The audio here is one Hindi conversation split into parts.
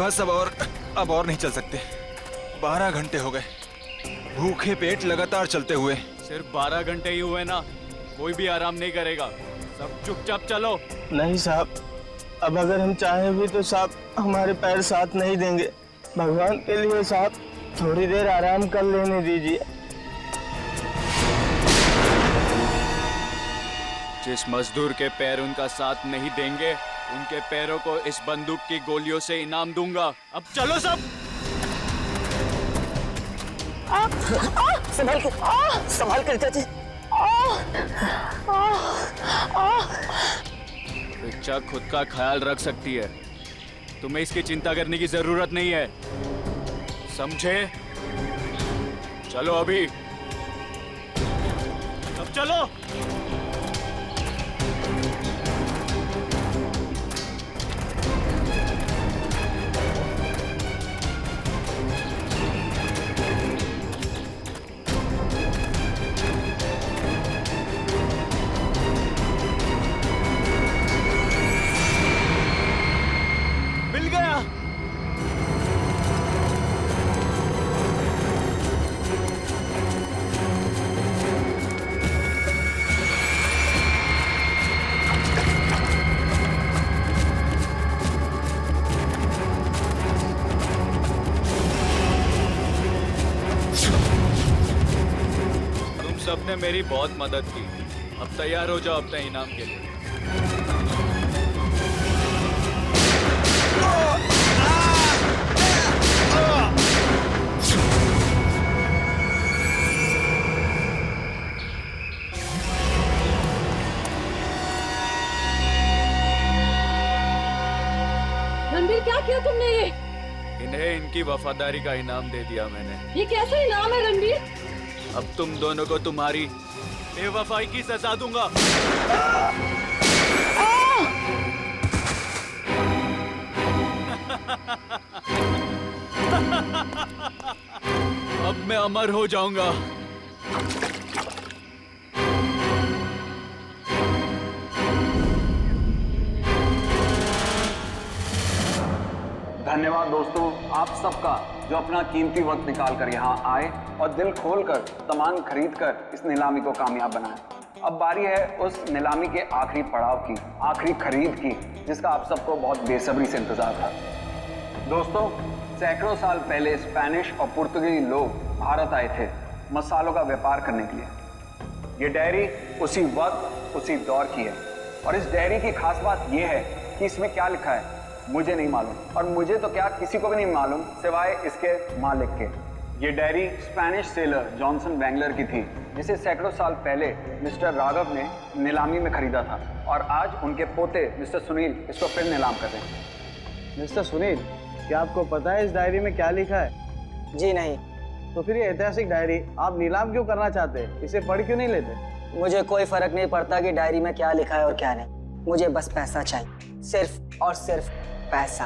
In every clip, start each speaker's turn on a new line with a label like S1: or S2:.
S1: बस अब और नहीं चल सकते। 12 घंटे हो गए भूखे पेट लगातार चलते हुए।
S2: सिर्फ 12 घंटे ही हुए ना, कोई भी आराम नहीं करेगा। सब चुपचाप चलो।
S3: नहीं साहब, अब अगर हम चाहें भी तो साहब हमारे पैर साथ नहीं देंगे। भगवान के लिए साहब थोड़ी देर आराम कर लेने दीजिए।
S2: जिस मजदूर के पैर उनका साथ नहीं देंगे, उनके पैरों को इस बंदूक की गोलियों से इनाम दूंगा। अब चलो सब।
S3: संभाल कर चाची।
S2: रिचा खुद का ख्याल रख सकती है, तुम्हें इसकी चिंता करने की जरूरत नहीं है, समझे? चलो अभी, अब चलो। मिल गया। तुम सबने मेरी बहुत मदद की, अब तैयार हो जाओ अपने इनाम के लिए।
S4: रणबीर, क्या किया तुमने ये?
S2: इन्हें इनकी वफादारी का इनाम दे दिया मैंने।
S4: ये कैसा इनाम है रणबीर?
S2: अब तुम दोनों को तुम्हारी बेवफाई की सजा दूंगा। अब मैं अमर हो जाऊंगा।
S5: धन्यवाद दोस्तों आप सबका जो अपना कीमती वक्त निकाल कर यहाँ आए और दिल खोलकर सामान खरीद कर इस नीलामी को कामयाब बनाए। अब बारी है उस नीलामी के आखिरी पड़ाव की, आखिरी खरीद की, जिसका आप सबको बहुत बेसब्री से इंतजार था। दोस्तों, सैकड़ों साल पहले स्पेनिश और पुर्तगाली लोग भारत आए थे मसालों का व्यापार करने के लिए। ये डायरी उसी वक्त उसी दौर की है और इस डायरी की खास बात यह है कि इसमें क्या लिखा है मुझे नहीं मालूम, और मुझे तो क्या किसी को भी नहीं मालूम सिवाय इसके मालिक के। ये डायरी स्पेनिश सेलर जॉनसन बैंगलर की थी, जिसे सैकड़ों साल पहले मिस्टर राघव ने नीलामी में खरीदा था और आज उनके पोते मिस्टर सुनील इसको फिर नीलाम कर रहे हैं।
S3: मिस्टर सुनील, क्या आपको पता है इस डायरी में क्या लिखा है?
S6: जी नहीं।
S3: तो फिर ये ऐतिहासिक डायरी आप नीलाम क्यों करना चाहते हैं? इसे पढ़ क्यों नहीं लेते?
S6: मुझे कोई फर्क नहीं पड़ता कि डायरी में क्या लिखा है और क्या नहीं, मुझे बस पैसा चाहिए, सिर्फ और सिर्फ पैसा।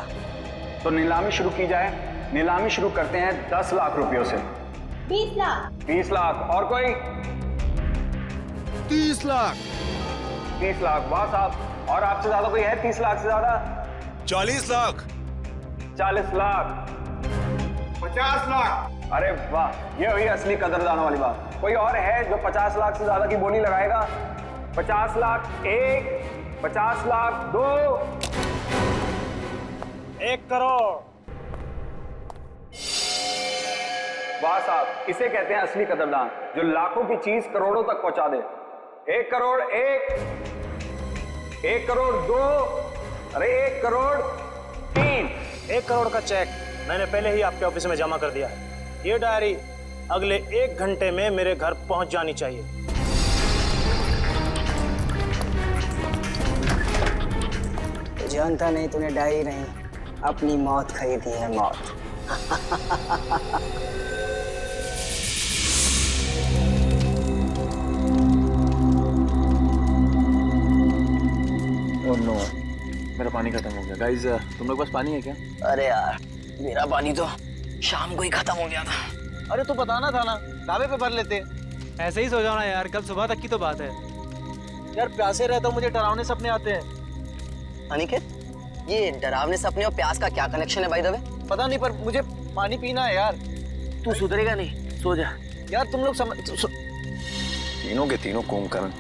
S5: तो नीलामी शुरू की जाए। नीलामी शुरू करते हैं 10 लाख रुपयों से।
S4: 20 लाख।
S5: 20 लाख। और कोई?
S1: 30 लाख।
S5: 30 लाख। वाह साहब। और आपसे ज्यादा कोई है 30 लाख से ज्यादा?
S1: 40 लाख।
S5: 40 लाख। 50 लाख। अरे वाह, ये हुई असली कदरदानों वाली बात। कोई और है जो 50 लाख से ज्यादा की बोली लगाएगा? 50 लाख 1, 50 लाख 2,
S3: 1 करोड़।
S5: वाह साहब, इसे कहते हैं असली कदरदान, जो लाखों की चीज करोड़ों तक पहुंचा दे। 1 करोड़ 1, 1 करोड़ 2, अरे 1 करोड़ 3।
S3: 1 करोड़ का चेक मैंने पहले ही आपके ऑफिस में जमा कर दिया है। ये डायरी अगले 1 घंटे में मेरे घर पहुंच जानी चाहिए।
S6: जानता नहीं तूने डायरी नहीं, अपनी मौत खरीदी है, मौत।
S3: ओह नो, मेरा पानी खत्म हो गया। गाइस, तुम लोग पास पानी है क्या?
S6: अरे यार, मेरा पानी तो शाम को ही खत्म हो गया था।
S3: अरे तो बताना था ना, ढाबे पे भर लेते।
S7: ऐसे ही सो जाओ ना यार, कल सुबह तक की तो बात है।
S3: यार प्यासे रहता हूँ, मुझे डरावने सपने आते हैं।
S6: अनिकेत, ये डरावने सपने और प्यास का क्या कनेक्शन है भाई दवे?
S3: पता नहीं, पर मुझे पानी पीना है यार।
S6: तू सुधरेगा नहीं, सो जा।
S3: यार तुम लोग
S1: तीनों के तीनों कुंभकर्ण।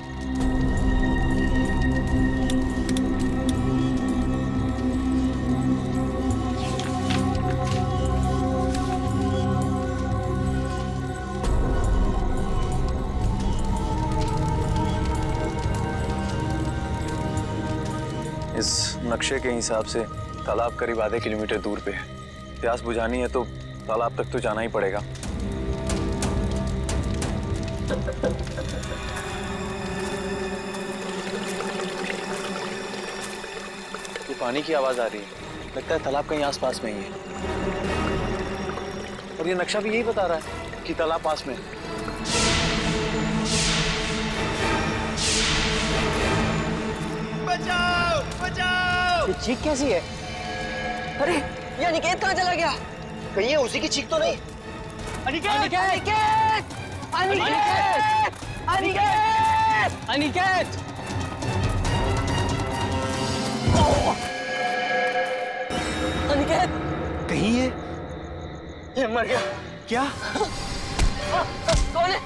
S1: इस नक्शे के हिसाब से तालाब करीब आधे किलोमीटर दूर पे है। प्यास बुझानी है तो तालाब तक तो जाना ही पड़ेगा। ये पानी की आवाज आ रही है, लगता है तालाब कहीं आसपास में ही है। और ये नक्शा भी यही बता रहा है कि तालाब पास में है।
S3: बचाओ बचाओ!
S6: ये चीख कैसी है? अरे ये अनिकेत कहाँ चला गया? कहीं ये उसी की चीख तो नहीं? अनिकेत! अनिकेत! अनिकेत! अनिकेत! अनिकेत! अनिकेत!
S3: कहीं
S6: ये मर गया।
S3: क्या?
S6: कौन है?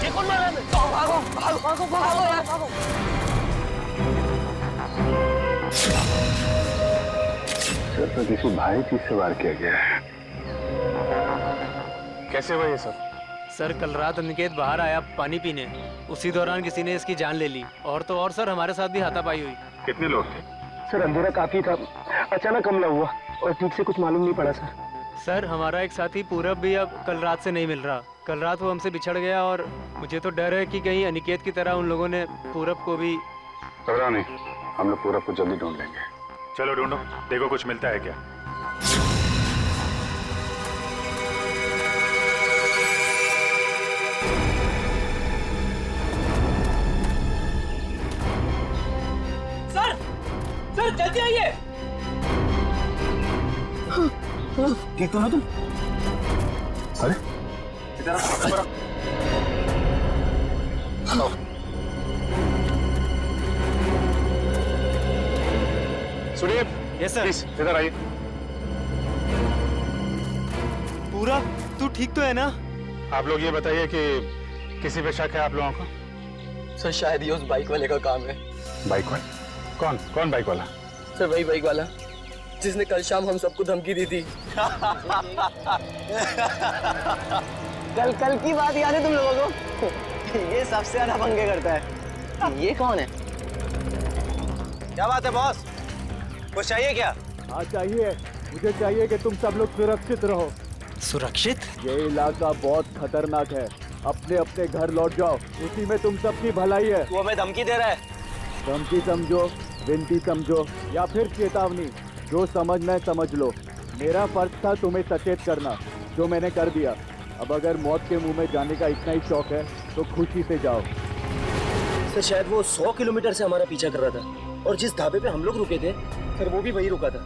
S6: ये कौन मारा है? भागो भागो भागो भागो यार भागो!
S8: सर तो किसी भारी चीज से वार किया गया है। कैसे हुआ ये सब?
S7: सर कल रात अनिकेत बाहर आया पानी पीने, उसी दौरान किसी ने इसकी जान ले ली। और तो और सर हमारे साथ भी हाथापाई हुई।
S8: कितने लोग थे?
S3: सर अंधेरा काफी था, अचानक हमला हुआ और ठीक से कुछ मालूम नहीं पड़ा सर।
S7: सर हमारा एक साथी पूरब भी अब कल रात से नहीं मिल रहा। कल रात वो हमसे बिछड़ गया और मुझे तो डर है कि कहीं अनिकेत की तरह उन लोगों ने पूरब को भी।
S8: घबराओ नहीं, हम लोग पूरा कुछ जल्दी ढूंढ लेंगे। चलो ढूंढो, देखो कुछ मिलता है क्या।
S3: सर जल्दी आइए। ठीक तो ना तुम?
S8: अरे सुनील,
S7: यस सर।
S8: प्लीज इधर आइए।
S7: पूरब तू ठीक तो है ना?
S8: आप लोग ये बताइए कि किसी पे शक है आप लोगों को?
S6: सर शायद ये उस बाइक वाले का काम है।
S8: बाइक वाला? कौन कौन बाइक वाला?
S6: सर वही बाइक वाला जिसने कल शाम हम सबको धमकी दी थी। कल की बात याद है तुम लोगों को? ये सबसे ज्यादा पंगे करता है। ये कौन है?
S3: क्या बात है बॉस, कुछ चाहिए क्या?
S9: हाँ चाहिए, मुझे चाहिए कि तुम सब लोग सुरक्षित रहो।
S7: सुरक्षित?
S9: ये इलाका बहुत खतरनाक है, अपने अपने घर लौट जाओ, उसी में तुम सबकी भलाई है।
S3: वो हमें धमकी दे रहा है।
S9: धमकी समझो, विनती समझो या फिर चेतावनी, जो समझना है समझ लो। मेरा फर्ज था तुम्हें सचेत करना, जो मैंने कर दिया। अब अगर मौत के मुंह में जाने का इतना ही शौक है तो खुशी से जाओ।
S3: सर शायद वो 100 किलोमीटर से हमारा पीछा कर रहा था और जिस ढाबे पे हम लोग रुके थे सर वो भी वही रुका था।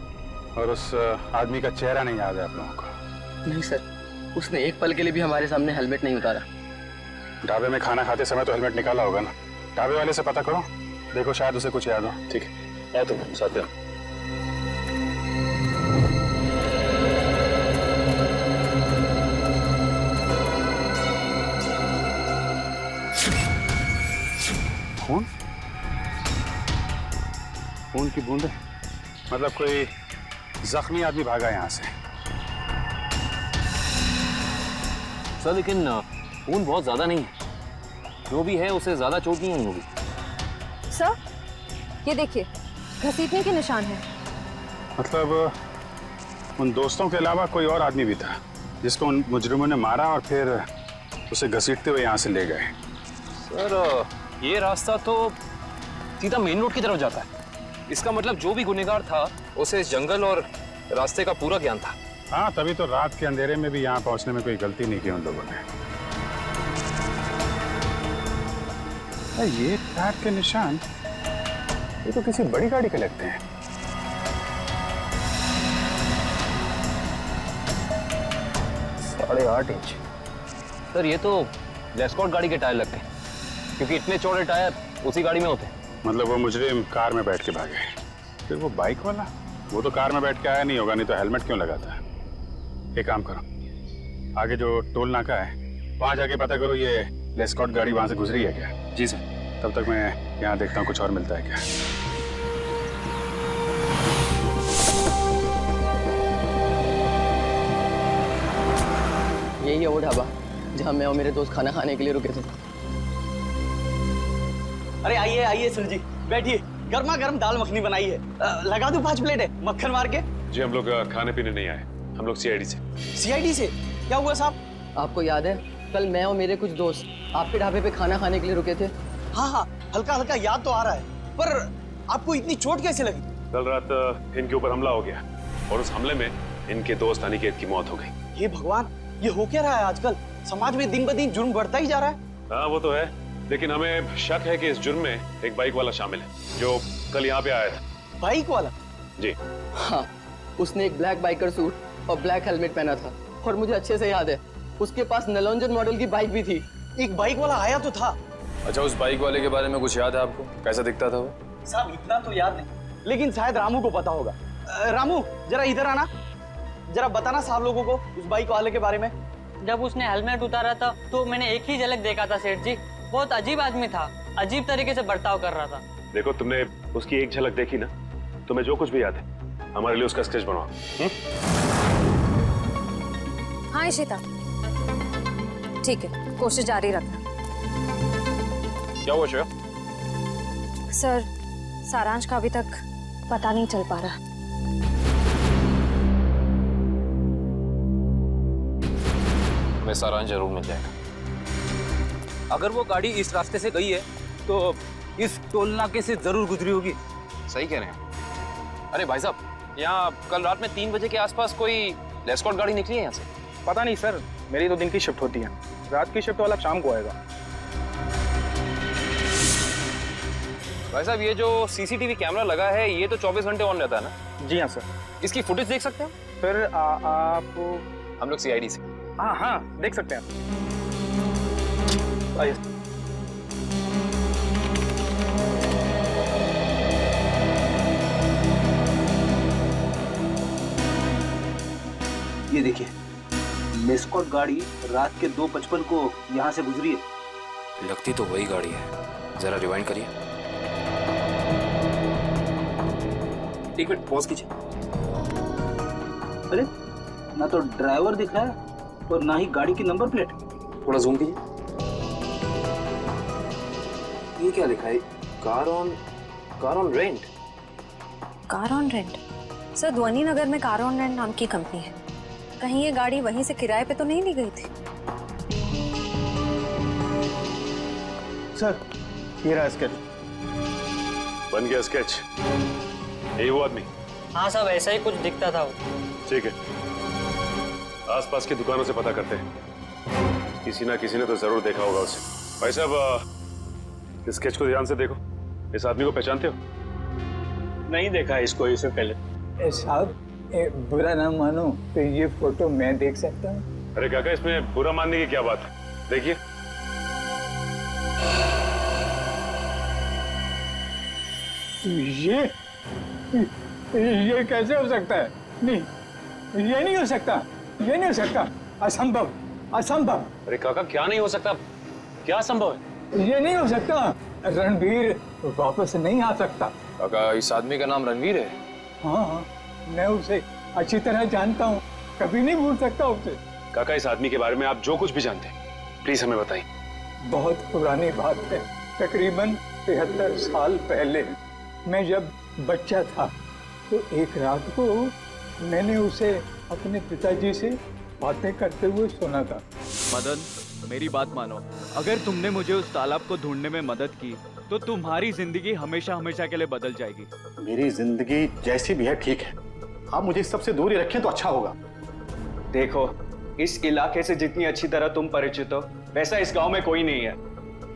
S8: और उस आदमी का चेहरा नहीं याद है आप लोगों को?
S6: नहीं सर, उसने एक पल के लिए भी हमारे सामने हेलमेट नहीं उतारा।
S8: ढाबे में खाना खाते समय तो हेलमेट निकाला होगा ना? ढाबे वाले से पता करो, देखो शायद उसे कुछ याद हो। ठीक है, या तुम साथ में। खून? खून की बूंदें? मतलब कोई जख्मी आदमी भागा यहाँ से।
S10: सर लेकिन खून बहुत ज्यादा नहीं है, जो भी है उसे ज्यादा चोट नहीं हुई होगी।
S4: सर ये देखिए, घसीटने के निशान हैं।
S8: मतलब उन दोस्तों के अलावा कोई और आदमी भी था जिसको उन मुजरिमों ने मारा और फिर उसे घसीटते हुए यहाँ से ले गए।
S10: सर ये रास्ता तो सीधा मेन रोड की तरफ जाता है। इसका मतलब जो भी गुनहगार था उसे इस जंगल और रास्ते का पूरा ज्ञान था।
S8: हाँ, तभी तो रात के अंधेरे में भी यहाँ पहुँचने में कोई गलती नहीं की उन लोगों ने। ये टायर के निशान, ये तो किसी बड़ी गाड़ी के लगते हैं।
S10: साढ़े 8 इंच। सर ये तो लेस्कॉट गाड़ी के टायर लगते हैं, क्योंकि इतने चौड़े टायर उसी गाड़ी में होते हैं।
S8: मतलब वो मुजरिम कार में बैठ के भागे, फिर वो बाइक वाला वो तो कार में बैठ के आया नहीं होगा, नहीं तो हेलमेट क्यों लगाता है। एक काम करो, आगे जो टोल नाका है वहां जाके पता करो ये लेस्कॉट गाड़ी वहां से गुजरी है क्या।
S10: जी सर।
S8: तब तक मैं यहाँ देखता हूँ कुछ और मिलता है क्या।
S6: यही है वो ढाबा जहाँ मैं और मेरे दोस्त खाना खाने के लिए रुके थे।
S11: अरे आइए आइए सर जी, बैठिए। गर्मा गर्म दाल मखनी बनाई है, लगा दूं 5 प्लेट है मक्खन मार के।
S10: जी हम लोग खाने पीने नहीं आए, हम लोग सीआईडी से।
S11: सीआईडी से क्या हुआ साहब?
S6: आपको याद है कल मैं और मेरे कुछ दोस्त आपके ढाबे पे खाना खाने के लिए रुके थे?
S11: हाँ हाँ, हल्का हल्का याद तो आ रहा है, पर आपको इतनी चोट कैसे लगी?
S10: कल रात इनके ऊपर हमला हो गया और उस हमले में इनके दोस्त अनिकेत की मौत हो गई।
S11: ये भगवान, ये हो क्या रहा है आजकल? समाज में दिन ब दिन जुर्म बढ़ता ही जा रहा है।
S10: हाँ वो तो है, लेकिन हमें शक है कि इस जुर्म में एक बाइक वाला शामिल है जो कल यहाँ पे आया था।
S11: बाइक वाला?
S10: जी
S6: हाँ, उसने एक ब्लैक बाइकर सूट और ब्लैक हेलमेट पहना था और मुझे अच्छे से याद है उसके पास नलोंजन मॉडल की बाइक भी थी।
S11: एक बाइक वाला आया तो था।
S1: अच्छा, उस बाइक वाले के बारे में कुछ याद है आपको? कैसा दिखता था वो?
S11: साहब इतना तो याद नहीं, लेकिन शायद रामू को पता होगा। रामू जरा इधर आना, जरा बताना साहब लोगों को उस बाइक वाले के बारे में।
S12: जब उसने हेलमेट उतारा था तो मैंने एक ही झलक देखा था सेठ जी। बहुत अजीब आदमी था, अजीब तरीके से बर्ताव कर रहा था।
S10: देखो तुमने उसकी एक झलक देखी ना, तुम्हें जो कुछ भी याद है हमारे लिए उसका स्केच बनाओ।
S4: हाँ इशिता, ठीक है, कोशिश जारी रखना।
S10: क्या हुआ श्रेया?
S4: सर, सारांश का अभी तक पता नहीं चल पा रहा।
S10: मैं सारांश जरूर मिल जाएगा।
S11: अगर वो गाड़ी इस रास्ते से गई है तो इस टोल नाके से जरूर गुजरी होगी।
S10: सही कह रहे हैं। अरे भाई साहब, यहाँ कल रात में 3 बजे के आसपास कोई लेस्कॉट गाड़ी निकली है यहाँ से?
S3: पता नहीं सर, मेरी तो दिन की शिफ्ट होती है, रात की शिफ्ट वाला शाम को आएगा।
S10: भाई साहब, ये जो सीसीटीवी कैमरा लगा है ये तो 24 घंटे ऑन रहता है ना?
S3: जी हाँ सर।
S10: इसकी फुटेज देख सकते हैं
S3: फिर आप?
S10: हम लोग सीआईडी से।
S3: हाँ हाँ, देख सकते हैं। आइए।
S11: ये देखिए, लेस्कॉट गाड़ी रात के 2:55 को यहाँ से गुजरी है।
S13: लगती तो वही गाड़ी है, जरा रिवाइंड करिए।
S11: एक मिनट पॉज कीजिए। अरे ना तो ड्राइवर दिख रहा है और ना ही गाड़ी की नंबर प्लेट।
S13: थोड़ा जूम कीजिए। ये क्या लिखा है? Car on rent.
S4: Car on rent? Sir, ध्वनि नगर में कार ऑन रेंट नाम की कंपनी है। कहीं ये गाड़ी वहीं से किराए पे तो नहीं ली गई थी?
S3: सर, ये रहा स्केच।
S10: बन गया स्केच? यही वो आदमी?
S12: हाँ साहब, ऐसा ही कुछ दिखता था वो।
S10: ठीक है, आसपास की दुकानों से पता करते हैं, किसी ना किसी ने तो जरूर देखा होगा उसे। भाई साहब, इस स्केच को ध्यान से देखो। इस आदमी को पहचानते हो?
S3: नहीं देखा इसको इससे पहले। साहब, बुरा ना मानो तो ये फोटो मैं देख सकता हूँ?
S10: अरे काका, इसमें बुरा मानने की क्या बात है? देखिए।
S3: ये कैसे हो सकता है? नहीं, ये नहीं हो सकता, ये नहीं हो सकता, असंभव, असंभव।
S10: अरे काका, क्या नहीं हो सकता? क्या संभव है?
S3: ये नहीं हो सकता, रणवीर वापस नहीं आ सकता।
S13: काका, इस आदमी का नाम रणवीर है?
S3: हाँ, मैं उसे अच्छी तरह जानता हूँ, कभी नहीं भूल सकता उसे।
S10: काका, इस आदमी के बारे में आप जो कुछ भी जानते हैं प्लीज हमें बताइए।
S3: बहुत पुरानी बात है, तकरीबन 73 साल पहले मैं जब बच्चा था तो एक रात को मैंने उसे अपने पिताजी से बातें करते हुए सुना था।
S2: मदन, मेरी बात मानो, अगर तुमने मुझे उस तालाब को ढूंढने में मदद की तो तुम्हारी जिंदगी हमेशा हमेशा के लिए बदल जाएगी।
S9: मेरी जिंदगी जैसी भी है ठीक है, आप मुझे इस सबसे दूर ही रखें तो अच्छा होगा।
S2: देखो, इस इलाके से जितनी अच्छी तरह तुम परिचित हो वैसा इस गांव में कोई नहीं है।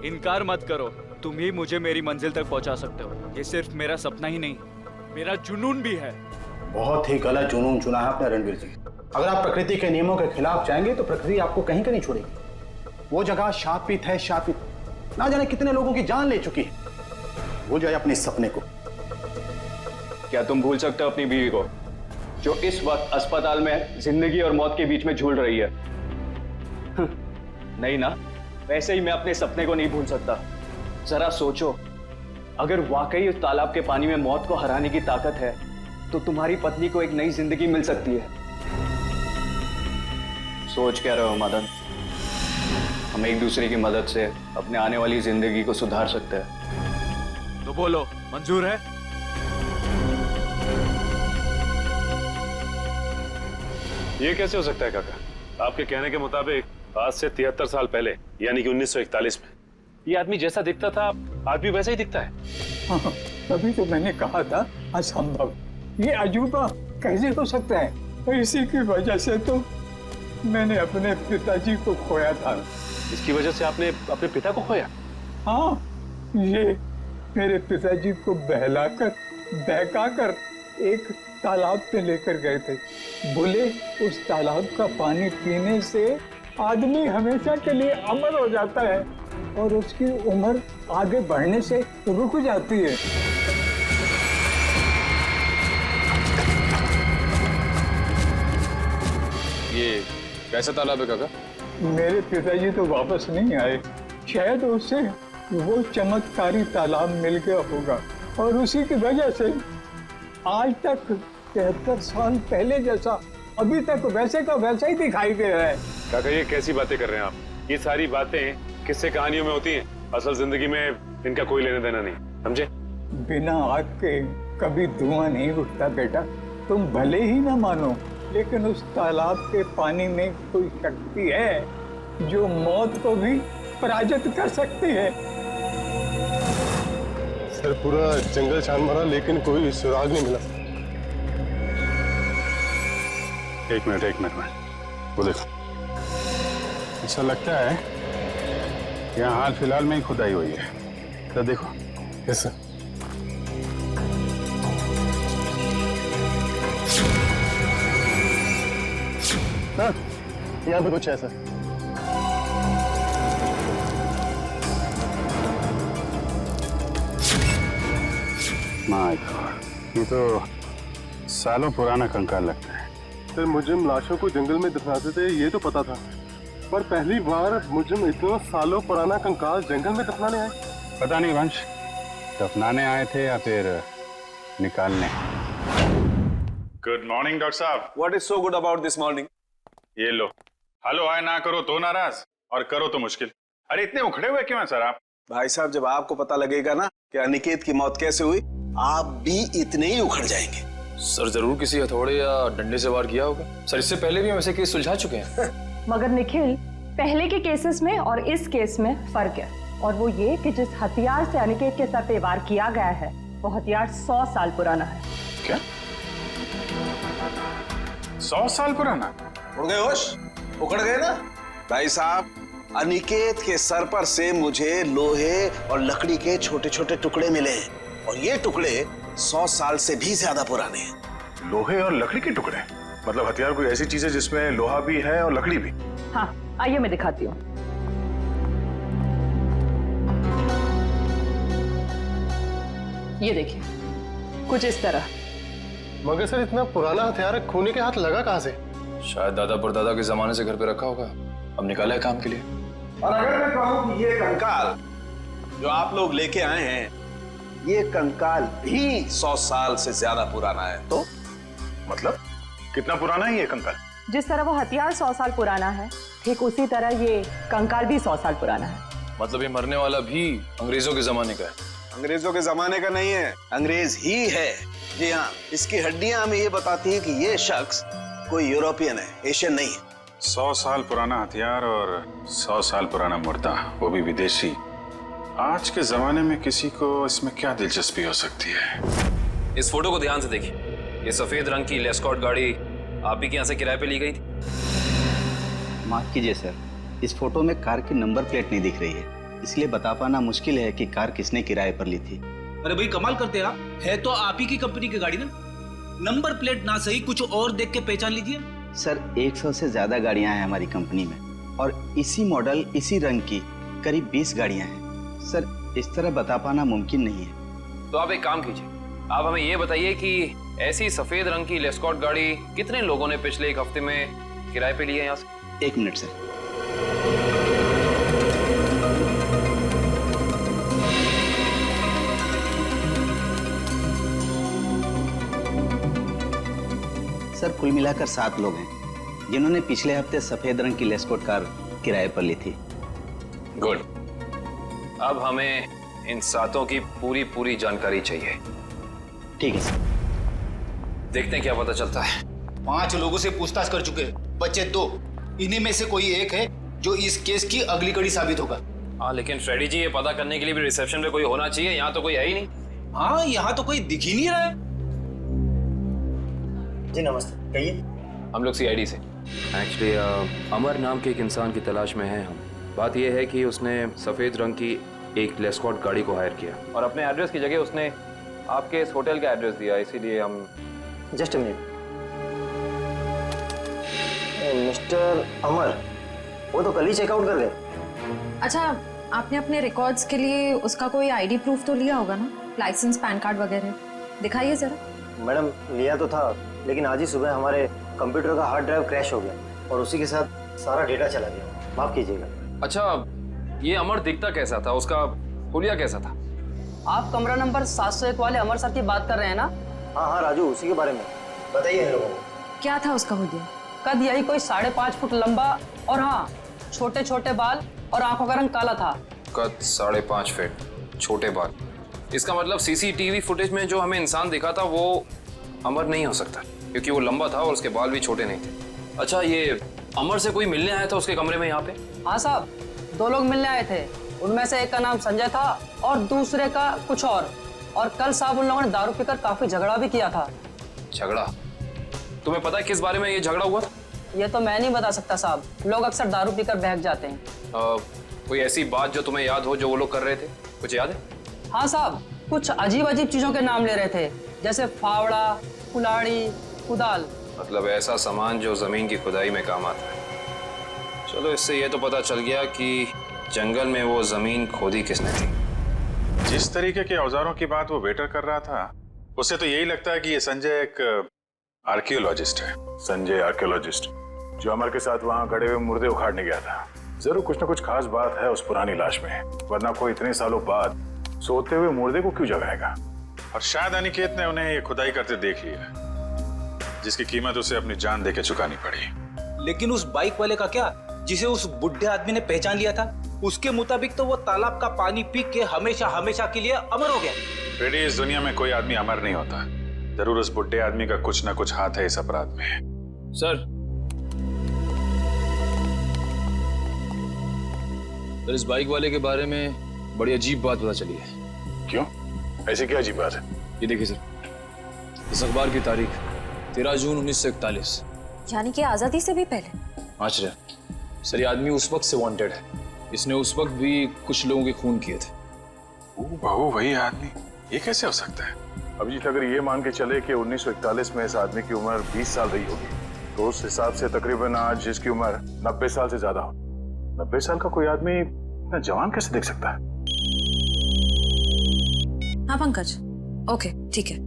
S2: इनकार मत करो, तुम ही मुझे मेरी मंजिल तक पहुंचा सकते हो। ये सिर्फ मेरा सपना ही नहीं, मेरा जुनून भी है।
S9: बहुत ही गलत जुनून चुना है आपने रणवीर जी। अगर आप प्रकृति के नियमों के खिलाफ जाएंगे तो प्रकृति आपको कहीं का नहीं छोड़ेगी। वो जगह शापित है, शापित, ना जाने कितने लोगों की जान ले चुकी है। भूल जाए अपने इस सपने को।
S2: क्या तुम भूल सकते हो अपनी बीवी को, जो इस वक्त अस्पताल में जिंदगी और मौत के बीच में झूल रही है? नहीं ना? वैसे ही मैं अपने सपने को नहीं भूल सकता। जरा सोचो, अगर वाकई उस तालाब के पानी में मौत को हराने की ताकत है, तो तुम्हारी पत्नी को एक नई जिंदगी मिल सकती है। सोच क्या रहे हो मदन? हम एक दूसरे की मदद से अपने आने वाली जिंदगी को सुधार सकते हैं।
S10: तो बोलो, मंजूर है? ये कैसे हो सकता है काका? आपके कहने के मुताबिक आज से 73 साल पहले, यानी कि 1941 में, ये आदमी जैसा दिखता था आज भी वैसा ही दिखता है।
S3: हाँ, तभी तो मैंने कहा था असंभव, ये अजूबा कैसे हो सकता है? और इसी की वजह से तो मैंने अपने पिताजी को खोया था।
S10: इसकी वजह से आपने अपने पिता को खोया?
S3: हाँ, ये मेरे पिताजी को बहकाकर एक तालाब पे लेकर गए थे। बोले उस तालाब का पानी पीने से आदमी हमेशा के लिए अमर हो जाता है और उसकी उम्र आगे बढ़ने से रुक जाती है।
S10: ये कैसा तालाब है काका?
S3: मेरे पिताजी तो वापस नहीं आए, शायद उसे वो चमत्कारी तालाब मिल गया होगा और उसी की वजह से आज तक 73 साल पहले जैसा अभी तक वैसे का वैसा ही दिखाई दे रहा है।
S10: काका ये कैसी बातें कर रहे हैं आप? ये सारी बातें किस्से कहानियों में होती हैं, असल जिंदगी में इनका कोई लेना देना नहीं, समझे?
S3: बिना आग के कभी धुआं नहीं उठता बेटा। तुम भले ही ना मानो, लेकिन उस तालाब के पानी में कोई शक्ति है जो मौत को भी पराजित कर सकती है।
S14: सर पूरा जंगल छान मारा लेकिन कोई सुराग नहीं मिला।
S8: एक मिनट वो देखो, ऐसा लगता है यहाँ हाल फिलहाल में ही खुदाई हुई है। तो देखो।
S14: Yes sir. सर यहाँ पे कुछ है सर।
S8: माय गॉड, ये तो सालों पुराना कंकाल लगता है।
S14: सर मुजरिम लाशों को जंगल में दफनाते थे ये तो पता था, पर पहली बार मुजरिम इतना सालों पुराना कंकाल जंगल में दफनाने आए।
S8: पता नहीं वंश, दफनाने आए थे या फिर निकालने। गुड मॉर्निंग डॉक्टर साहब।
S1: What is so good about this morning?
S8: ये लो। हेलो हाय ना करो तो नाराज और करो तो मुश्किल। अरे इतने उखड़े हुए क्यों हैं सर आप?
S1: भाई साहब, जब आपको पता लगेगा ना कि अनिकेत की मौत कैसे हुई, आप भी इतने ही उखड़ जाएंगे।
S15: सर जरूर किसी हथौड़े या डंडे से वार किया होगा। सर इससे पहले भी हम ऐसे केस सुलझा चुके हैं।
S16: मगर निखिल, पहले के केसेस में और इस केस में फर्क है, और वो ये कि जिस हथियार से अनिकेत के सर पे वार किया गया है वो हथियार 100 साल पुराना है।
S8: क्या? 100 साल पुराना?
S1: उड़ गए होश? उखड़ गए ना? भाई साहब, अनिकेत के सर पर से मुझे लोहे और लकड़ी के छोटे छोटे टुकड़े मिले हैं और ये टुकड़े 100 साल से भी ज्यादा पुराने हैं।
S8: लोहे और लकड़ी के टुकड़े? मतलब हथियार कोई ऐसी चीज है जिसमें लोहा भी है और लकड़ी भी?
S16: हाँ, आइए मैं दिखाती हूँ। ये देखिए, कुछ इस तरह।
S14: मगर सर इतना पुराना हथियार खूनी के हाथ लगा कहाँ से?
S15: शायद दादा परदादा के जमाने से घर पे रखा होगा, अब निकाला है काम के लिए।
S1: और अगर मैं कहूँ कि ये कंकाल जो आप लोग लेके आए हैं, ये कंकाल भी 100 साल से ज्यादा पुराना है, तो
S8: मतलब कितना पुराना है ये कंकाल?
S16: जिस तरह वो हथियार 100 साल पुराना है, ठीक उसी तरह ये कंकाल भी 100 साल पुराना है।
S15: मतलब ये मरने वाला भी अंग्रेजों के जमाने का है?
S1: अंग्रेजों के जमाने का नहीं है, अंग्रेज ही है। जी हाँ, इसकी हड्डियां हमें ये बताती है कि ये शख्स कोई यूरोपियन है, एशियन नहीं है।
S8: 100 साल पुराना हथियार और 100 साल पुराना मुर्दा, वो भी विदेशी। आज के जमाने में किसी को इसमें क्या दिलचस्पी हो सकती है?
S15: इस फोटो को ध्यान से देखिए। ये सफेद रंग की लेस्कॉट गाड़ी आप ही के यहाँ से किराए पे ली गई थी?
S11: माफ कीजिए सर, इस फोटो में कार की नंबर प्लेट नहीं दिख रही है, इसलिए बता पाना मुश्किल है कि कार किसने किराए पर ली थी।
S6: अरे भाई कमाल करते हैं आप, है तो आप ही की कंपनी की गाड़ी ना, नंबर प्लेट ना सही कुछ और देख के पहचान लीजिए।
S11: सर 100 से ज्यादा गाड़ियां हैं हमारी कंपनी में और इसी मॉडल इसी रंग की करीब 20 गाड़ियां हैं। सर इस तरह बता पाना मुमकिन नहीं है।
S15: तो आप एक काम कीजिए, आप हमें ये बताइए कि ऐसी सफेद रंग की लेस्कॉट गाड़ी कितने लोगों ने पिछले एक हफ्ते में किराए पे ली है यहाँ से?
S17: 1 मिनट सर। सर कुल मिलाकर 7 लोग हैं जिन्होंने पिछले हफ्ते सफेद रंग की लेस्कॉट कार किराए पर ली थी।
S15: गुड। अब हमें इन 7 की पूरी जानकारी चाहिए।
S17: ठीक है सर।
S15: देखते हैं क्या पता चलता है।
S17: 5 लोगों से पूछताछ कर चुके, बचे 2। इन्हीं में से कोई एक है जो इस केस की अगली कड़ी साबित होगा।
S15: हाँ, लेकिन फ्रेडी जी, ये पता करने के लिए भी रिसेप्शन पे कोई होना चाहिए। यहाँ तो कोई है ही नहीं।
S17: हाँ, यहाँ तो कोई दिख ही नहीं रहा है। जी नमस्ते, कहिए।
S15: हम लोग CID से। एक्चुअली अमर नाम के एक इंसान की तलाश में हैं हम। बात यह है कि उसने सफेद रंग की एक लेस्कॉट गाड़ी को हायर किया और अपने एड्रेस की जगह उसने आपके इस होटल का एड्रेस दिया, इसीलिए हम।
S6: Just a minute. मिस्टर अमर, वो तो कल ही चेकआउट कर गए।
S4: अच्छा, आपने अपने रिकॉर्ड्स के लिए उसका कोई ID प्रूफ तो लिया होगा ना? लाइसेंस, पैन कार्ड वगैरह दिखाइए जरा।
S6: मैडम, लिया तो था, लेकिन आज ही सुबह हमारे कंप्यूटर का हार्ड ड्राइव क्रैश हो गया और उसी के साथ सारा डेटा चला गया। माफ कीजिएगा।
S15: अच्छा, ये अमर दिखता कैसा था? उसका हुलिया कैसा था?
S12: आप कमरा नंबर 701 वाले अमर सर की बात कर रहे हैं ना?
S6: हाँ राजू, उसी के बारे में बताइए इन लोगों को।
S4: क्या था उसका हुलिया?
S12: कद यही कोई 5.5 फुट लंबा और हाँ, छोटे छोटे बाल और आंखों का रंग काला था।
S15: कद 5.5 फीट, छोटे बाल। इसका मतलब CCTV फुटेज में जो हमें इंसान दिखा था वो अमर नहीं हो सकता, क्योंकि वो लंबा था और उसके बाल भी छोटे नहीं थे। अच्छा, ये अमर से कोई मिलने आया था उसके कमरे में यहाँ पे?
S12: हाँ साहब, 2 लोग मिलने आए थे। उनमें से एक का नाम संजय था और दूसरे का कुछ और कल साहब उन लोगों ने दारू पीकर काफी झगड़ा भी किया था।
S15: झगड़ा? तुम्हें पता है किस बारे में ये झगड़ा हुआ था?
S12: ये तो मैं नहीं बता सकता साहब, लोग अक्सर दारू पीकर बहक जाते हैं।
S15: कोई ऐसी बात जो तुम्हें याद हो जो वो लोग कर रहे थे? कुछ याद है?
S12: हाँ साहब, कुछ अजीब अजीब चीजों के नाम ले रहे थे, जैसे फावड़ा, कुल्हाड़ी, कुदाल।
S15: मतलब ऐसा सामान जो जमीन की खुदाई में काम आता है। चलो, इससे ये तो पता चल गया कि जंगल में वो जमीन खोदी किसने थी।
S8: जिस तरीके के औजारों की बात वो वेटर कर रहा था, उससे तो यही लगता है कि ये संजय एक आर्कियोलॉजिस्ट है।
S10: संजय आर्कियोलॉजिस्ट, जो अमर के साथ वहाँ गड़े हुए मुर्दे उखाड़ने गया था। जरूर कुछ न कुछ खास बात है उस पुरानी लाश में, वरना कोई इतने सालों बाद सोते हुए मुर्दे को क्यों जगाएगा?
S8: और शायद अनिकेत ने उन्हें ये खुदाई करते देख लिया, जिसकी कीमत उसे अपनी जान देके चुकानी पड़ी।
S17: लेकिन उस बाइक वाले का क्या, जिसे उस बुढ़े आदमी ने पहचान लिया था? उसके मुताबिक तो वो तालाब का पानी पी के हमेशा हमेशा के लिए अमर हो गया।
S8: फ्रेडी, इस दुनिया में कोई आदमी अमर नहीं होता। जरूर उस बुढ़े आदमी का कुछ ना कुछ हाथ है इस अपराध में।
S15: सर, इस बाइक वाले के बारे में बड़ी अजीब बात पता चली है।
S10: क्यों? ऐसी क्या अजीब बात है?
S15: ये देखिए सर, इस अखबार की तारीख 13 जून 1941,
S4: यानी कि आजादी से भी पहले।
S15: आश्चर्य सर, ये आदमी उस वक्त से वांटेड है। इसने उस वक्त भी कुछ लोगों के खून किए थे।
S8: बहू, वही आदमी? ये कैसे हो सकता है?
S10: अभिजीत, अगर ये मान के चले कि 1941 में इस आदमी की उम्र 20 साल रही होगी, तो उस हिसाब से तकरीबन आज इसकी उम्र 90 साल से ज्यादा हो। 90 साल का कोई आदमी इतना जवान कैसे दिख सकता है?
S4: हाँ पंकज, ओके ठीक है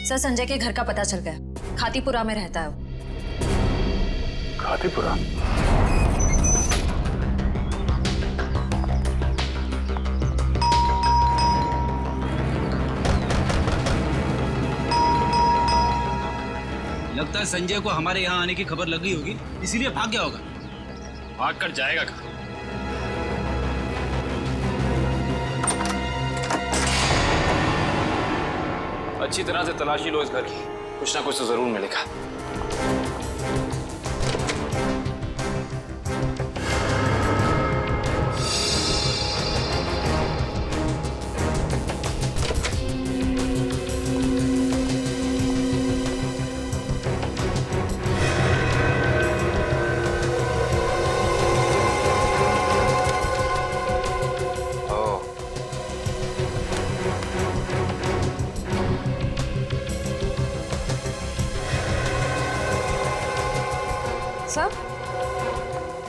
S4: सर। संजय के घर का पता चल गया, खातीपुरा में रहता है वो।
S10: खातीपुरा?
S17: लगता है संजय को हमारे यहाँ आने की खबर लगी होगी, इसीलिए भाग गया होगा।
S15: भाग कर जाएगा कहाँ? अच्छी तरह से तलाशी लो इस घर की, कुछ ना कुछ तो जरूर मिलेगा।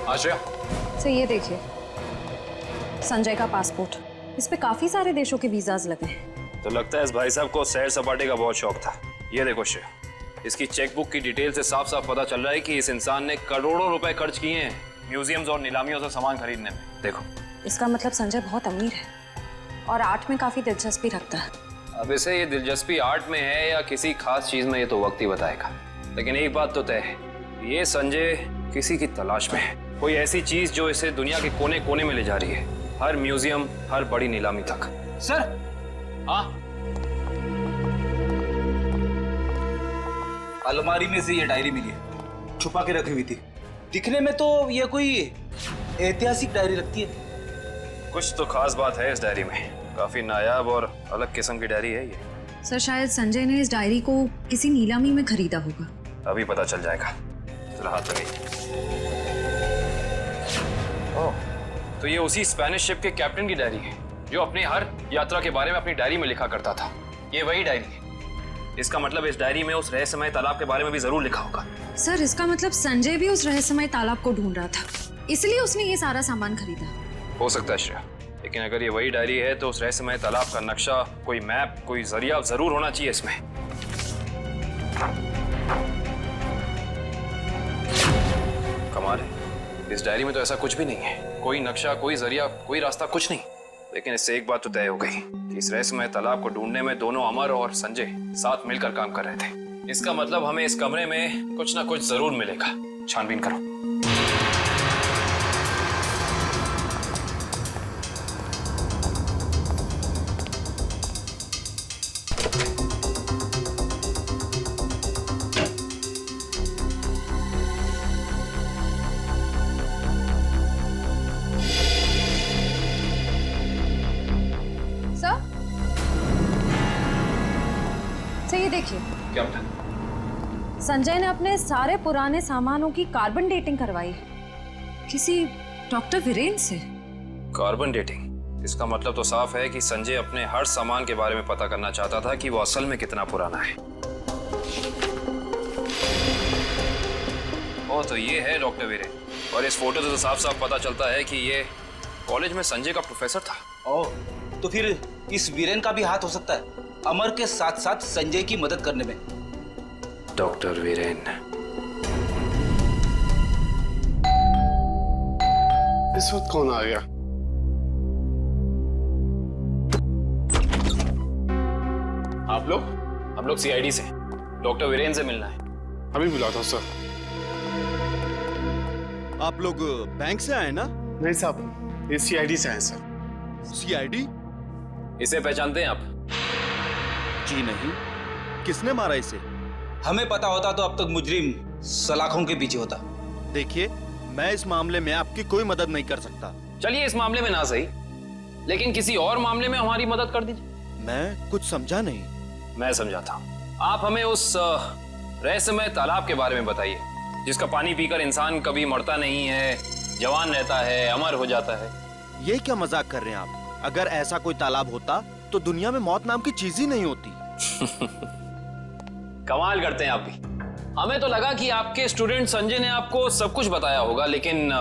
S15: आश्रया,
S4: सर ये देखिए, संजय का पासपोर्ट, इस पे काफी सारे देशों के वीजाज लगे हैं।
S15: तो लगता है इस भाई साहब को सैर सपाटे का बहुत शौक था। ये देखो श्रेया, इसकी चेकबुक की डिटेल से साफ साफ पता चल रहा है कि इस इंसान ने करोड़ों रुपए खर्च किए हैं म्यूजियम्स और नीलामियों से सामान खरीदने में। देखो,
S4: इसका मतलब संजय बहुत अमीर है और आर्ट में काफी दिलचस्पी रखता है।
S15: अब इसे ये दिलचस्पी आर्ट में है या किसी खास चीज में, ये तो वक्त ही बताएगा। लेकिन एक बात तो तय है, ये संजय किसी की तलाश में है, कोई ऐसी चीज जो इसे दुनिया के कोने कोने में ले जा रही है, हर म्यूजियम, हर बड़ी नीलामी तक।
S17: सर,
S15: हाँ,
S17: अलमारी में से ये डायरी मिली है, छुपा के रखी हुई थी। दिखने में तो ये कोई ऐतिहासिक डायरी लगती है।
S15: कुछ तो खास बात है इस डायरी में, काफी नायाब और अलग किस्म की डायरी है ये।
S4: सर, शायद संजय ने इस डायरी को किसी नीलामी में खरीदा होगा।
S15: अभी पता चल जाएगा। जरा हाथ लगाइए। ओह, तो ये उसी स्पेनिश शिप के कैप्टन की डायरी है जो अपने हर यात्रा के बारे में अपनी डायरी में लिखा करता था। ये वही डायरी है। इसका मतलब इस डायरी में उस रहस्यमय तालाब के बारे में भी जरूर लिखा होगा।
S4: सर, इसका मतलब संजय भी उस रहस्यमय तालाब को ढूंढ रहा था, इसलिए उसने ये सारा सामान खरीदा।
S15: हो सकता है श्रेया, लेकिन अगर ये वही डायरी है तो उस रहस्यमय तालाब का नक्शा, कोई मैप, कोई जरिया जरूर होना चाहिए इसमें। कमाल है, इस डायरी में तो ऐसा कुछ भी नहीं है, कोई नक्शा, कोई जरिया, कोई रास्ता, कुछ नहीं। लेकिन इससे एक बात तो तय हो गई कि इस रहस्यमय तालाब को ढूंढने में दोनों अमर और संजय साथ मिलकर काम कर रहे थे। इसका मतलब हमें इस कमरे में कुछ ना कुछ जरूर मिलेगा। छानबीन करो।
S4: ये देखिए,
S15: क्या बता?
S4: संजय ने अपने सारे पुराने सामानों की कार्बन डेटिंग करवाई किसी डॉक्टर वीरेन से।
S15: Carbon dating? इसका मतलब तो साफ है कि संजय अपने हर सामान के बारे में पता करना चाहता था कि वो असल में कितना पुराना है। ओ, तो ये है डॉक्टर वीरेन, और इस फोटो से तो साफ साफ पता चलता है कि ये कॉलेज में संजय का प्रोफेसर था।
S17: ओह, तो फिर इस वीरेन का भी हाथ हो सकता है अमर के साथ साथ संजय की मदद करने में।
S15: डॉक्टर वीरेन।
S14: इस वक्त कौन आ गया?
S15: आप लोग? हम लोग सीआईडी से, डॉक्टर वीरेन से मिलना है।
S14: अभी बुलाता हूं सर।
S18: आप लोग बैंक से आए ना?
S14: नहीं साहब, ये सीआईडी से आए सर।
S18: सीआईडी?
S15: इसे पहचानते हैं आप?
S18: जी नहीं। किसने मारा इसे?
S17: हमें पता होता तो अब तक मुजरिम सलाखों के पीछे होता।
S18: देखिए, मैं इस मामले में आपकी कोई मदद नहीं कर सकता।
S15: चलिए, इस मामले में ना सही, लेकिन किसी और मामले में हमारी मदद कर दीजिए।
S18: मैं कुछ समझा नहीं।
S15: मैं समझाता हूँ। आप हमें उस रहस्यमय तालाब के बारे में बताइए जिसका पानी पीकर इंसान कभी मरता नहीं है, जवान रहता है, अमर हो जाता है।
S18: ये क्या मजाक कर रहे हैं आप? अगर ऐसा कोई तालाब होता तो दुनिया में मौत नाम की चीज ही नहीं होती।
S15: कमाल करते हैं आप भी। हमें तो लगा कि आपके स्टूडेंट संजय ने आपको सब कुछ बताया होगा, लेकिन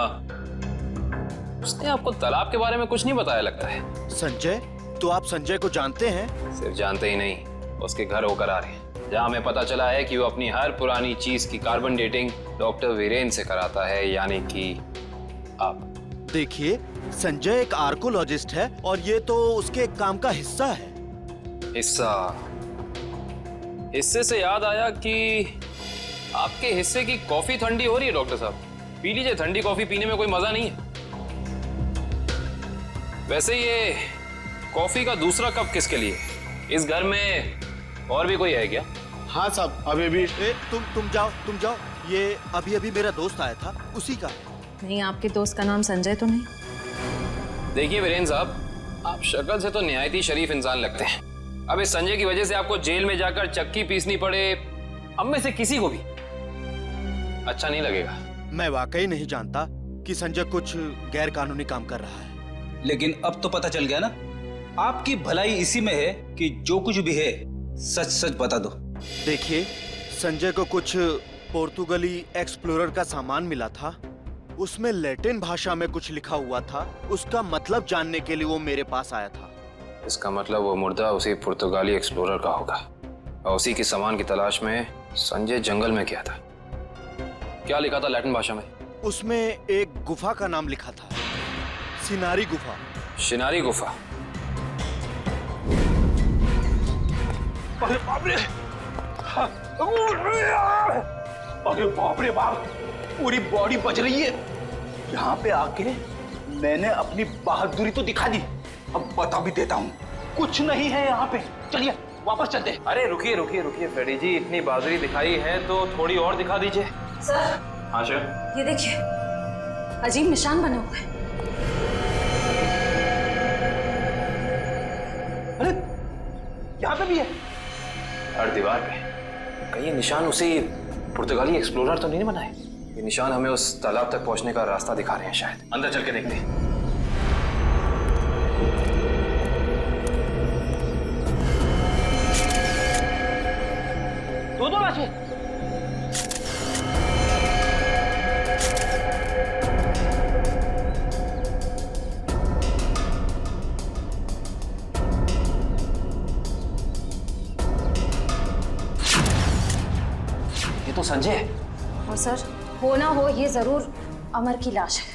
S15: उसने आपको तालाब के बारे में कुछ नहीं बताया लगता है।
S18: संजय? तो आप संजय को जानते हैं?
S15: सिर्फ जानते ही नहीं, उसके घर होकर आ रहे हैं, जहाँ हमें पता चला है कि वो अपनी हर पुरानी चीज की कार्बन डेटिंग डॉक्टर वीरेन से कराता है, यानी कि आप।
S18: देखिए, संजय एक आर्कोलॉजिस्ट है और ये तो उसके एक काम का हिस्सा है।
S15: हिस्सा? हिस्से से याद आया कि आपके हिस्से की कॉफी ठंडी हो रही है डॉक्टर साहब, पी लीजिए। ठंडी कॉफी पीने में कोई मजा नहीं है। वैसे ये कॉफी का दूसरा कप किसके लिए? इस घर में और भी कोई है क्या?
S14: हाँ साहब, अभी भी।
S18: तुम जाओ। ये अभी मेरा दोस्त आया था, उसी का है।
S4: नहीं, आपके दोस्त का नाम संजय तो नहीं?
S15: देखिए वीरेन साहब, आप शक्ल से तो निहायत ही शरीफ इंसान लगते हैं। अब इस संजय की वजह से आपको जेल में जाकर चक्की पीसनी पड़े, हम में से किसी को भी अच्छा नहीं लगेगा।
S18: मैं वाकई नहीं जानता कि संजय कुछ गैर कानूनी काम कर रहा है।
S17: लेकिन अब तो पता चल गया ना, आपकी भलाई इसी में है कि जो कुछ भी है सच सच बता दो।
S18: देखिए, संजय को कुछ पोर्तुगली एक्सप्लोरर का सामान मिला था, उसमें लैटिन भाषा में कुछ लिखा हुआ था। उसका मतलब जानने के लिए वो मेरे पास आया था।
S15: इसका मतलब वो मुर्दा उसी पुर्तगाली एक्सप्लोरर का होगा और उसी की सामान की तलाश में संजय जंगल में गया था। क्या लिखा था लैटिन भाषा में?
S18: उसमें एक गुफा का नाम लिखा था, सिनारी गुफा।
S15: शिनारी गुफा।
S17: अरे बाप रे! अरे बाप रे बाप! पूरी बॉडी बच रही है। यहाँ पे आके मैंने अपनी बहादुरी तो दिखा दी, अब बता भी देता हूँ, कुछ नहीं है यहाँ पे। चलिए वापस चलते।
S15: अरे रुकिए रुकिए रुकिए फ्रेडी जी, इतनी बहादुरी दिखाई है तो थोड़ी और दिखा दीजिए।
S4: सर,
S15: हाँ सर।
S4: ये देखिए, अजीब निशान बने हुए हैं।
S17: अरे यहाँ पे भी है।
S15: हर दीवार पे। कहीं ये निशान उसी पुर्तगाली एक्सप्लोरर तो नहीं बनाए? ये निशान हमें उस तालाब तक पहुंचने का रास्ता दिखा रहे हैं शायद। अंदर चल के देखते हैं।
S17: दो लाशें।
S15: ये तो संजय है।
S4: और सर, हो ना हो ये जरूर अमर की लाश है।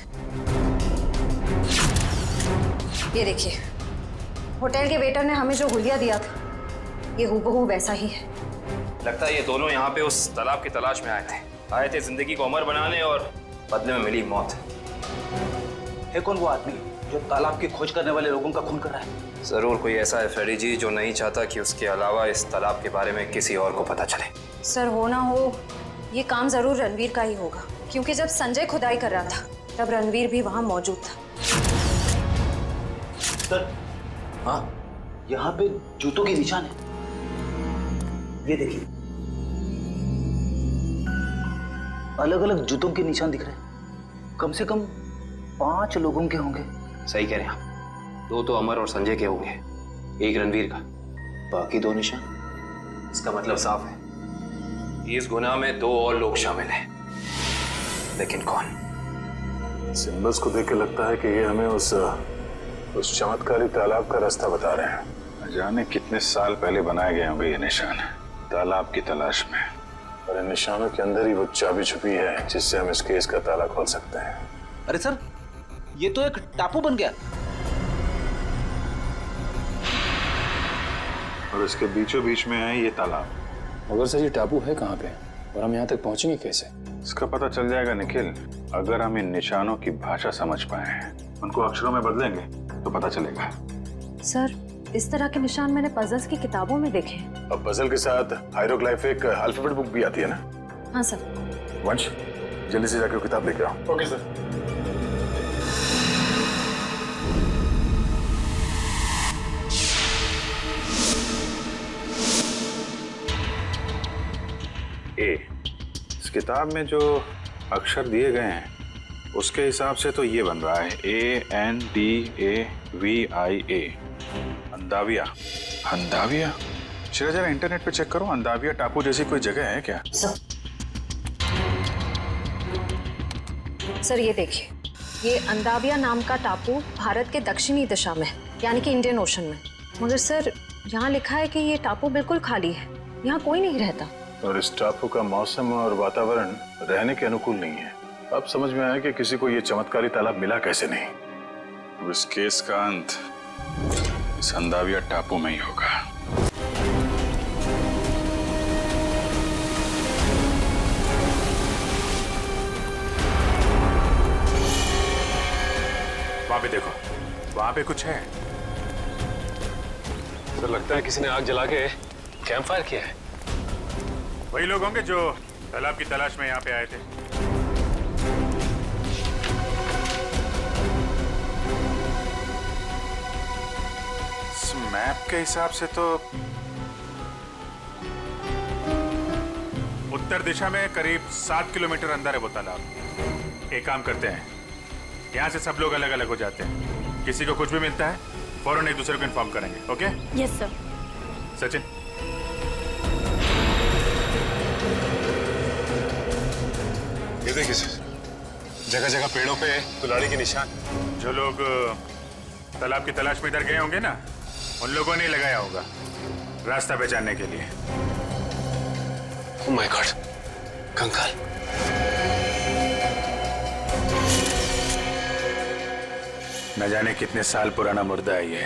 S4: ये देखिए, होटल के वेटर ने हमें जो हुलिया दिया था, ये हूबहू वैसा ही है।
S15: लगता है ये दोनों यहाँ पे उस तालाब की तलाश में आए थे जिंदगी को अमर बनाने और बदले में मिली मौत।
S17: है कौन वो आदमी जो तालाब की खोज करने वाले लोगों का खून कर रहा है?
S15: जरूर कोई ऐसा है फ्रेडी जी जो नहीं चाहता कि उसके अलावा इस तालाब के बारे में किसी और को पता चले।
S4: सर, हो ना हो ये काम जरूर रणवीर का ही होगा, क्योंकि जब संजय खुदाई कर रहा था तब रणवीर भी वहां मौजूद था।
S17: सर, हाँ, यहाँ पे जूतों के निशान है। ये देखिए, अलग अलग जूतों के निशान दिख रहे हैं। कम से कम 5 लोगों के होंगे।
S15: सही कह रहे हैं आप। 2 तो अमर और संजय के होंगे, 1 रणवीर का, बाकी 2 निशान। इसका मतलब साफ है, इस गुनाह में 2 और लोग शामिल हैं, लेकिन कौन?
S10: सिंबल्स को देख के लगता है कि ये हमें उस चमत्कारी तालाब का रास्ता बता रहे हैं। न जाने कितने साल पहले बनाए गए होंगे ये निशान, तालाब की तलाश में। और इन निशानों के अंदर ही वो चाबी छुपी है जिससे हम इस केस का ताला खोल सकते हैं।
S17: अरे सर, ये तो एक टापू बन गया।
S10: और इसके बीचों बीच में है ये तालाब।
S8: मगर सर, ये टापू है कहाँ पे और हम यहाँ तक पहुँचेंगे कैसे?
S10: इसका पता चल जाएगा निखिल, अगर हम इन निशानों की भाषा समझ पाए, उनको अक्षरों में बदलेंगे तो पता चलेगा।
S4: सर, इस तरह के निशान मैंने पजल्स की किताबों में देखे हैं।
S10: अब पजल के साथ हायरोग्लाइफिक अल्फाबेट बुक भी आती है ना?
S4: हाँ सर।
S10: वंश, जल्दी से जाकर किताब लेके आओ। Okay sir. इस किताब में जो अक्षर दिए गए हैं उसके हिसाब से तो ये बन रहा है ANDAVIA, अंदाविया। अंदाविया? चलो जरा इंटरनेट पे चेक करो, अंदाविया टापू जैसी कोई जगह है क्या?
S4: सर, ये देखिए, ये अंदाविया नाम का टापू भारत के दक्षिणी दिशा में, यानी कि इंडियन ओशन में। मगर सर, यहाँ लिखा है कि ये टापू बिल्कुल खाली है, यहाँ कोई नहीं रहता।
S10: और इस टापू का मौसम और वातावरण रहने के अनुकूल नहीं है। अब समझ में आया कि किसी को ये चमत्कारी तालाब मिला कैसे नहीं। अब इस केस का अंत इस अंदाविया टापू में ही होगा।
S8: वहां पे देखो, वहां पे कुछ है।
S19: तो लगता है किसी ने आग जला के कैंप फायर किया है।
S8: वही लोग होंगे जो तालाब की तलाश में यहाँ पे आए थे। इस मैप के हिसाब से तो उत्तर दिशा में करीब 7 किलोमीटर अंदर है वो तालाब। एक काम करते हैं, यहाँ से सब लोग अलग अलग हो जाते हैं। किसी को कुछ भी मिलता है फौरन एक दूसरे को इन्फॉर्म करेंगे। ओके?
S16: Yes sir.
S8: सचिन,
S19: ये देखिए सर, जगह जगह पेड़ों पे कुल्हाड़ी के निशान।
S8: जो लोग तालाब की तलाश में इधर गए होंगे ना, उन लोगों ने लगाया होगा रास्ता पहचानने के लिए।
S19: ओह माय गॉड, कंकाल।
S8: न जाने कितने साल पुराना मुर्दा है ये।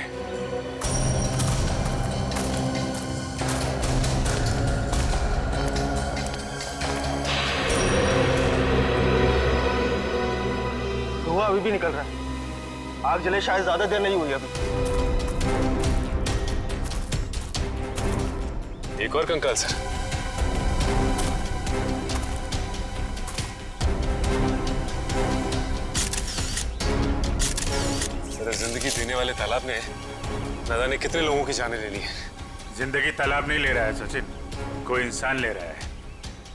S11: धुआं अभी भी निकल रहा है। आग जले शायद ज्यादा देर नहीं हुई अभी।
S19: एक और कंकाल सर। सर, जिंदगी देने वाले तालाब ने न जाने कितने लोगों की जानें ले ली है।
S8: जिंदगी तालाब नहीं ले रहा है सचिन, कोई इंसान ले रहा है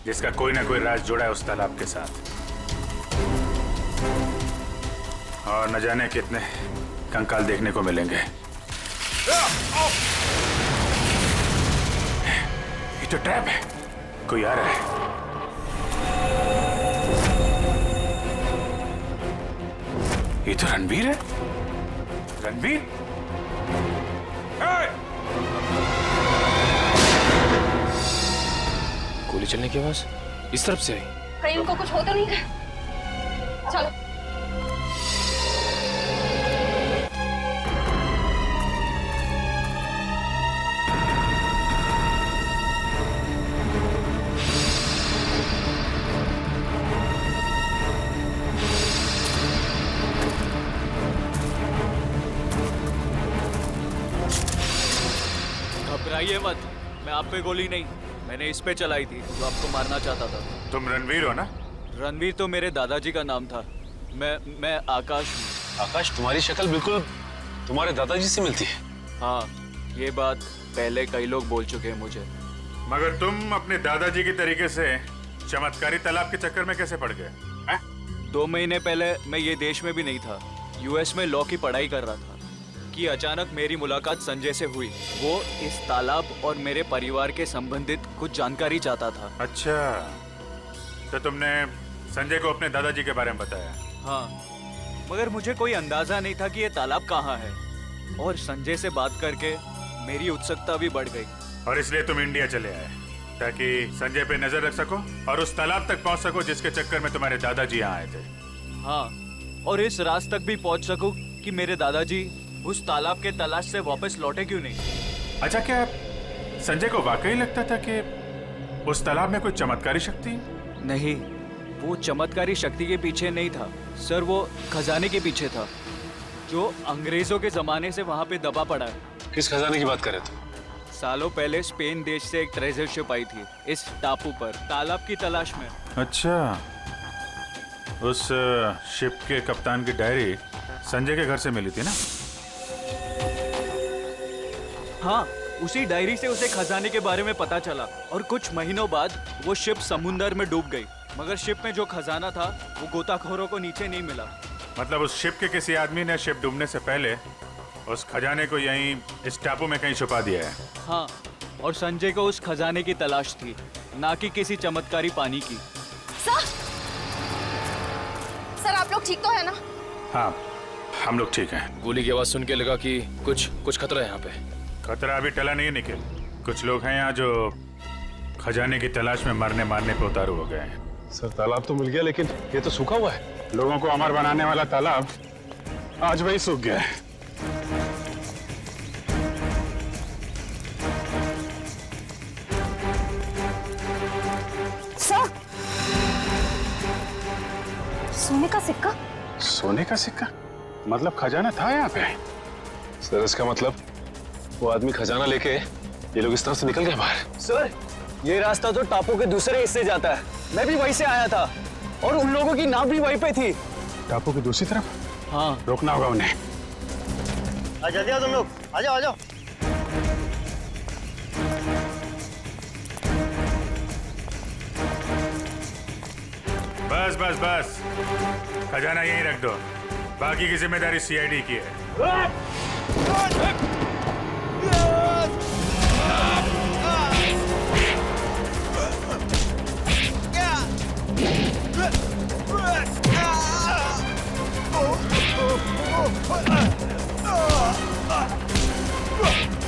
S8: जिसका कोई ना कोई राज जुड़ा है उस तालाब के साथ। और न जाने कितने कंकाल देखने को मिलेंगे। ये तो ट्रैप है, कोई आ रहा है। ये तो रणवीर है। रणवीर,
S15: गोली चलने की आवाज इस तरफ से आई।
S4: कहीं उनको कुछ होता नहीं है। चलो।
S2: घबराइए मत, मैं आप पे गोली नहीं, मैंने इस पे चलाई थी जो आपको मारना चाहता था।
S8: तुम रणवीर हो ना?
S2: रणवीर तो मेरे दादाजी का नाम था। मैं आकाश हूँ।
S19: आकाश, तुम्हारी शक्ल बिल्कुल तुम्हारे दादाजी से मिलती है।
S2: हाँ, ये बात पहले कई लोग बोल चुके हैं मुझे।
S8: मगर तुम अपने दादाजी की तरीके से चमत्कारी तालाब के चक्कर में कैसे पड़ गए?
S2: 2 महीने पहले मैं ये देश में भी नहीं था, यूएस में लॉ की पढ़ाई कर रहा था कि अचानक मेरी मुलाकात संजय से हुई। वो इस तालाब और मेरे परिवार के संबंधित कुछ जानकारी चाहता था।
S8: अच्छा, तो तुमने संजय को अपने दादाजी के बारे में बताया?
S2: हाँ, मगर मुझे कोई अंदाजा नहीं था कि ये तालाब कहाँ है। और संजय से बात करके मेरी उत्सुकता भी बढ़ गई।
S8: और इसलिए तुम इंडिया चले आए ताकि संजय पे नजर रख सको और उस तालाब तक पहुंच सको जिसके चक्कर में तुम्हारे दादाजी यहाँ आए थे।
S2: हाँ, और इस राज तक भी पहुंच सकूं कि मेरे दादाजी उस तालाब के तलाश से वापस लौटे क्यों नहीं।
S8: अच्छा, क्या संजय को वाकई लगता था कि उस तालाब में कोई चमत्कारी शक्ति है?
S2: नहीं, वो चमत्कारी शक्ति के पीछे नहीं था सर, वो खजाने के पीछे था जो अंग्रेजों के जमाने से वहाँ पे दबा पड़ा है।
S19: किस खजाने की बात कर रहे थे?
S2: सालों पहले स्पेन देश से एक ट्रेजर शिप आई थी इस टापू पर तालाब की तलाश में।
S8: अच्छा, उस शिप के कप्तान की डायरी संजय के घर से मिली थी ना?
S2: हाँ, उसी डायरी से उसे खजाने के बारे में पता चला और कुछ महीनों बाद वो शिप समुंदर में डूब गई। मगर शिप में जो खजाना था वो गोताखोरों को नीचे नहीं मिला।
S8: मतलब उस शिप के किसी आदमी ने शिप डूबने से पहले उस खजाने को यहीं इस टापू में कहीं छुपा दिया है।
S2: हाँ, और संजय को उस खजाने की तलाश थी, ना कि किसी चमत्कारी पानी की।
S4: सर, आप लोग ठीक तो है ना?
S8: हाँ, हम लोग ठीक हैं।
S15: गोली की आवाज सुन के लगा कि कुछ खतरा है यहाँ पे।
S8: खतरा अभी टला नहीं है निखिल। कुछ लोग हैं यहाँ जो खजाने की तलाश में मरने मारने पे उतारू हो गए हैं।
S10: सर, तालाब तो मिल गया लेकिन ये तो सूखा हुआ है। लोगों को अमर बनाने वाला तालाब आज वही सूख गया है।
S4: सोने का सिक्का?
S10: सोने का सिक्का? मतलब खजाना था यहाँ पे? सर, इसका मतलब वो आदमी खजाना लेके ये लोग इस तरह से निकल गए बाहर।
S11: सर, ये रास्ता तो टापू के दूसरे हिस्से जाता है। मैं भी वहीं से आया था और उन लोगों की नाव भी वहीं पे थी।
S10: टापू की दूसरी तरफ?
S2: हाँ,
S10: रोकना होगा उन्हें।
S11: जल्दी आओ तुम लोग, आ जाओ आ जाओ।
S8: बस बस बस, खजाना यहीं रख दो, बाकी की जिम्मेदारी सीआईडी की है।
S20: Oh!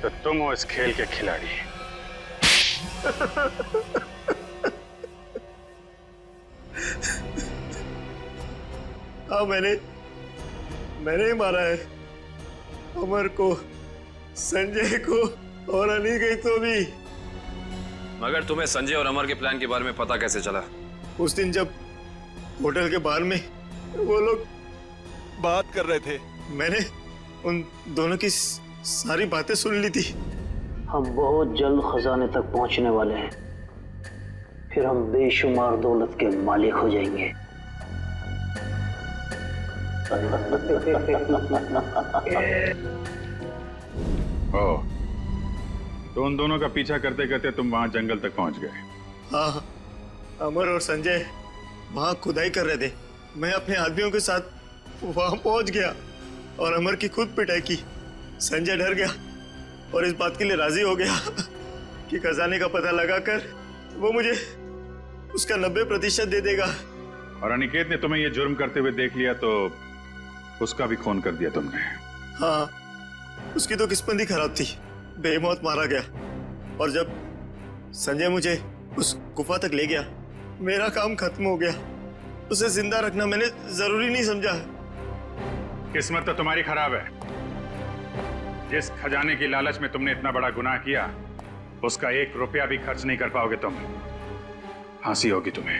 S8: तो तुम हो इस खेल के खिलाड़ी।
S9: हाँ, मैंने ही मारा है अमर को, संजय को और अनिकेत को भी।
S15: मगर तुम्हें संजय और अमर के प्लान के बारे में पता कैसे चला?
S9: उस दिन जब होटल के बाहर में वो लोग बात कर रहे थे, मैंने उन दोनों की सारी बातें सुन ली थी।
S6: हम बहुत जल्द खजाने तक पहुंचने वाले हैं, फिर हम बेशुमार दौलत के मालिक हो जाएंगे।
S8: ओ, तो उन दोनों का पीछा करते करते तुम वहां जंगल तक पहुंच गए।
S9: हाँ, अमर और संजय वहां खुदाई कर रहे थे। मैं अपने आदमियों के साथ वहां पहुंच गया और अमर की खुद पिटाई की। संजय डर गया और इस बात के लिए राजी हो गया कि खजाने का पता लगाकर वो मुझे उसका 90% दे देगा।
S8: और अनिकेत ने तुम्हें ये जुर्म करते हुए देख लिया तो उसका भी खून कर दिया तुमने।
S9: हाँ, उसकी तो किस्मत ही खराब थी, बेमौत मारा गया। और जब संजय मुझे उस गुफा तक ले गया, मेरा काम खत्म हो गया। उसे जिंदा रखना मैंने जरूरी नहीं समझा।
S8: किस्मत तो तुम्हारी खराब है। जिस खजाने की लालच में तुमने इतना बड़ा गुनाह किया, उसका 1 रुपया भी खर्च नहीं कर पाओगे तुम। फांसी होगी तुम्हें।